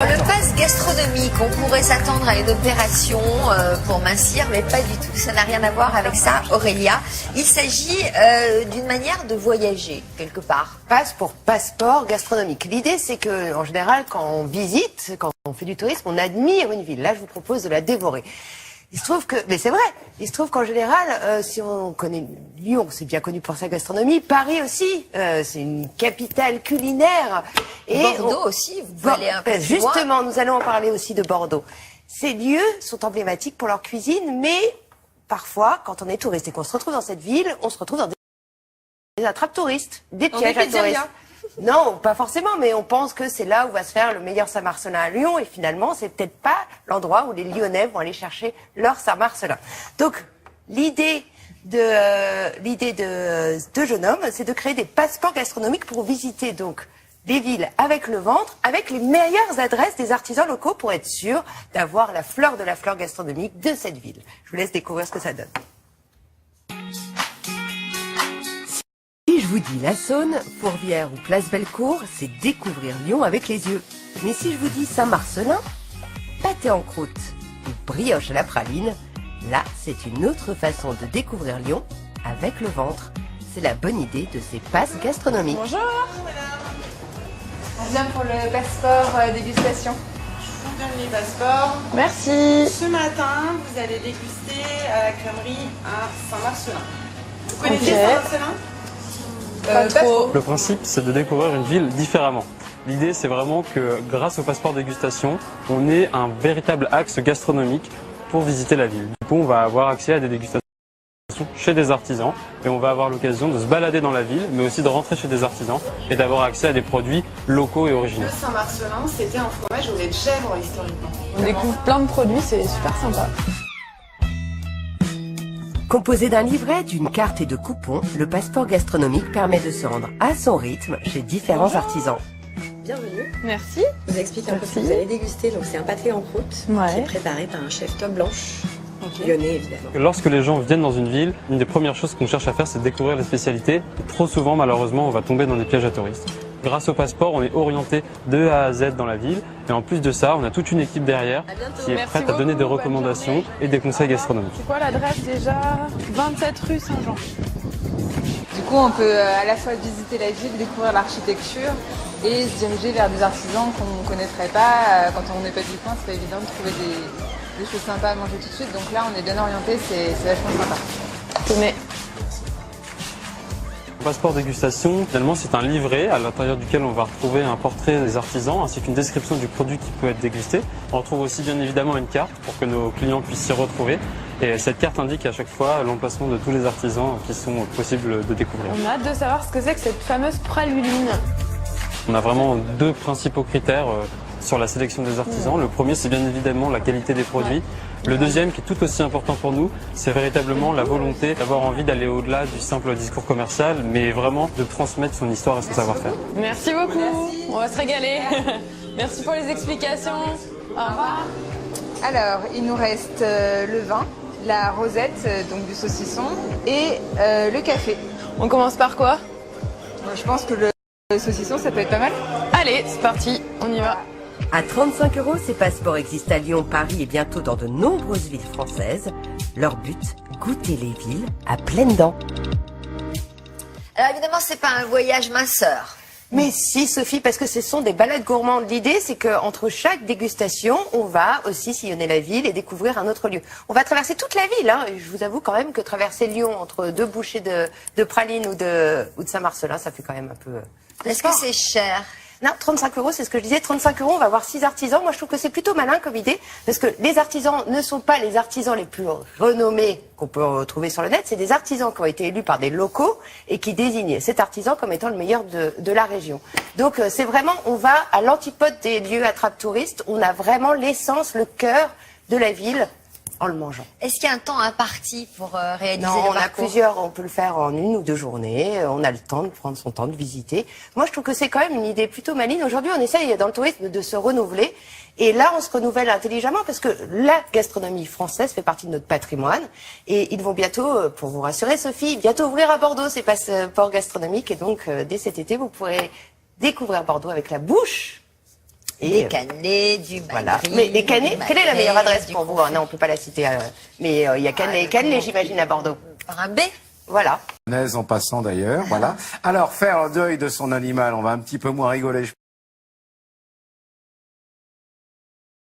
Le pass gastronomique, on pourrait s'attendre à une opération pour mincir, mais pas du tout. Ça n'a rien à voir avec ça, Aurélia. Il s'agit d'une manière de voyager, quelque part. Passe pour passeport gastronomique. L'idée, c'est que, en général, quand on visite, quand on fait du tourisme, on admire une ville. Là, je vous propose de la dévorer. Il se trouve que, mais c'est vrai, il se trouve qu'en général, si on connaît Lyon, c'est bien connu pour sa gastronomie, Paris aussi, c'est une capitale culinaire. Et Bordeaux aussi, vous pouvez aller un peu plus loin. Justement, nous allons en parler aussi de Bordeaux. Ces lieux sont emblématiques pour leur cuisine, mais parfois, quand on est touriste et qu'on se retrouve dans cette ville, on se retrouve dans des attrape-touristes, des pièges à touristes. Non, pas forcément, mais on pense que c'est là où va se faire le meilleur Saint-Marcelin à Lyon, et finalement, c'est peut-être pas l'endroit où les Lyonnais vont aller chercher leur Saint-Marcelin. Donc, l'idée de Jeune Homme, c'est de créer des passeports gastronomiques pour visiter donc des villes avec le ventre, avec les meilleures adresses des artisans locaux pour être sûr d'avoir la fleur de la fleur gastronomique de cette ville. Je vous laisse découvrir ce que ça donne. Si je vous dis la Saône, Fourvière ou Place Bellecour, c'est découvrir Lyon avec les yeux. Mais si je vous dis Saint-Marcelin, pâté en croûte ou brioche à la praline, là c'est une autre façon de découvrir Lyon avec le ventre. C'est la bonne idée de ces passes gastronomiques. Bonjour. On vient pour le passeport dégustation. Je vous donne les passeports. Merci. Ce matin, vous allez déguster à la crèmerie à Saint-Marcelin. Vous connaissez Saint-Marcelin ? Pas trop. Le principe, c'est de découvrir une ville différemment. L'idée, c'est vraiment que grâce au passeport dégustation, on ait un véritable axe gastronomique pour visiter la ville. Du coup, on va avoir accès à des dégustations chez des artisans et on va avoir l'occasion de se balader dans la ville, mais aussi de rentrer chez des artisans et d'avoir accès à des produits locaux et originaux. Le Saint-Marcelin, c'était un fromage au lait de chèvre historiquement. On découvre plein de produits, c'est super sympa. Composé d'un livret, d'une carte et de coupons, le passeport gastronomique permet de se rendre à son rythme chez différents artisans. Bienvenue. Merci. Je vous explique un peu ce que vous allez déguster. Donc c'est un pâté en croûte qui est préparé par un chef top blanche. Lyonnais évidemment. Lorsque les gens viennent dans une ville, une des premières choses qu'on cherche à faire, c'est de découvrir les spécialités. Et trop souvent, malheureusement, on va tomber dans des pièges à touristes. Grâce au passeport, on est orienté de A à Z dans la ville. Et en plus de ça, on a toute une équipe derrière qui est prête à donner des recommandations et des conseils gastronomiques. C'est quoi l'adresse déjà? 27 rue Saint-Jean. Du coup, on peut à la fois visiter la ville, découvrir l'architecture et se diriger vers des artisans qu'on ne connaîtrait pas. Quand on n'est pas du coin, c'est pas évident de trouver des choses sympas à manger tout de suite. Donc là, on est bien orienté, c'est vachement sympa. Tenez. Le passeport dégustation, finalement, c'est un livret à l'intérieur duquel on va retrouver un portrait des artisans ainsi qu'une description du produit qui peut être dégusté. On retrouve aussi bien évidemment une carte pour que nos clients puissent s'y retrouver. Et cette carte indique à chaque fois l'emplacement de tous les artisans qui sont possibles de découvrir. On a hâte de savoir ce que c'est que cette fameuse praluline. On a vraiment deux principaux critères sur la sélection des artisans. Le premier, c'est bien évidemment la qualité des produits. Le deuxième, qui est tout aussi important pour nous, c'est véritablement la volonté d'avoir envie d'aller au-delà du simple discours commercial, mais vraiment de transmettre son histoire et son savoir-faire. Merci beaucoup. On va se régaler. Merci pour les explications. Au revoir. Alors, il nous reste le vin, la rosette, donc du saucisson, et le café. On commence par quoi? Je pense que le saucisson, ça peut être pas mal. Allez, c'est parti, on y va. À 35 €, ces passeports existent à Lyon, Paris et bientôt dans de nombreuses villes françaises. Leur but, goûter les villes à pleines dents. Alors évidemment, c'est pas un voyage minceur. Mais si, Sophie, parce que ce sont des balades gourmandes. L'idée, c'est qu'entre chaque dégustation, on va aussi sillonner la ville et découvrir un autre lieu. On va traverser toute la ville. Hein. Je vous avoue quand même que traverser Lyon entre deux bouchées de pralines ou de Saint-Marcelin, ça fait quand même un peu... Est-ce que c'est cher? Non, 35 €, c'est ce que je disais. 35 €, on va voir 6 artisans. Moi, je trouve que c'est plutôt malin comme idée, parce que les artisans ne sont pas les artisans les plus renommés qu'on peut retrouver sur le net. C'est des artisans qui ont été élus par des locaux et qui désignent cet artisan comme étant le meilleur de la région. Donc, c'est vraiment, on va à l'antipode des lieux attrape-touristes. On a vraiment l'essence, le cœur de la ville en le mangeant. Est-ce qu'il y a un temps imparti pour réaliser non, le on a parcours? plusieurs, on peut le faire en 1 ou 2 journées, on a le temps de prendre son temps, de visiter. Moi, je trouve que c'est quand même une idée plutôt maligne. Aujourd'hui, on essaye dans le tourisme de se renouveler. Et là, on se renouvelle intelligemment parce que la gastronomie française fait partie de notre patrimoine. Et ils vont bientôt, pour vous rassurer, Sophie, bientôt ouvrir à Bordeaux ces passeports gastronomiques. Et donc, dès cet été, vous pourrez découvrir Bordeaux avec la bouche Des cannelés, du Voilà. Madrid, Mais les cannelés, du quelle est la meilleure Madrid, adresse du pour vous? confit. Non, on peut pas la citer. Mais il y a cannelés, j'imagine, à Bordeaux. Par un B. Voilà. En passant d'ailleurs, voilà. Alors, faire le deuil de son animal, on va un petit peu moins rigoler.